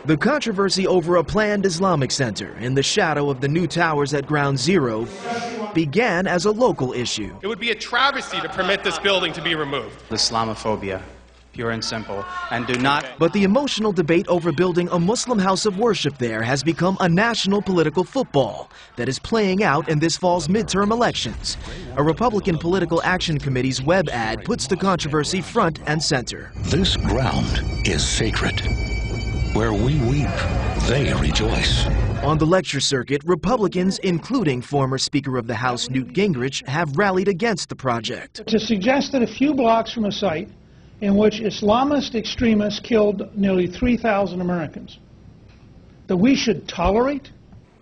The controversy over a planned Islamic center in the shadow of the new towers at Ground Zero began as a local issue. It would be a travesty to permit this building to be removed. Islamophobia, pure and simple, and do not... But the emotional debate over building a Muslim house of worship there has become a national political football that is playing out in this fall's midterm elections. A Republican Political Action Committee's web ad puts the controversy front and center. This ground is sacred. Where we weep, they rejoice. On the lecture circuit, Republicans, including former Speaker of the House Newt Gingrich, have rallied against the project. To suggest that a few blocks from a site in which Islamist extremists killed nearly 3,000 Americans, that we should tolerate?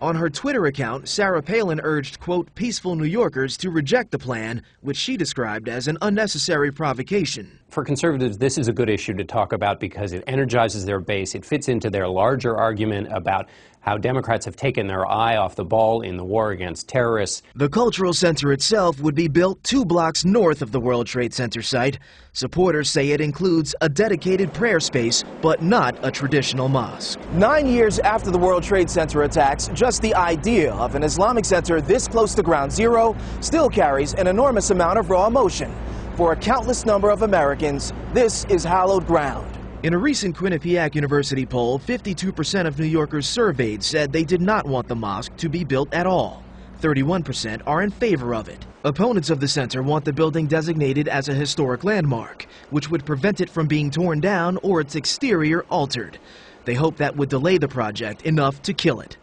On her Twitter account, Sarah Palin urged, quote, peaceful New Yorkers to reject the plan, which she described as an unnecessary provocation. For conservatives, this is a good issue to talk about because it energizes their base. It fits into their larger argument about how Democrats have taken their eye off the ball in the war against terrorists. The cultural center itself would be built 2 blocks north of the World Trade Center site. Supporters say it includes a dedicated prayer space, but not a traditional mosque. 9 years after the World Trade Center attacks, just the idea of an Islamic center this close to Ground Zero still carries an enormous amount of raw emotion. For a countless number of Americans, this is hallowed ground. In a recent Quinnipiac University poll, 52% of New Yorkers surveyed said they did not want the mosque to be built at all. 31% are in favor of it. Opponents of the center want the building designated as a historic landmark, which would prevent it from being torn down or its exterior altered. They hope that would delay the project enough to kill it.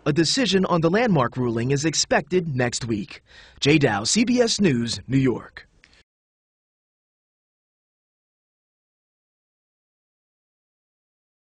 A decision on the landmark ruling is expected next week. Jay Dow, CBS News, New York.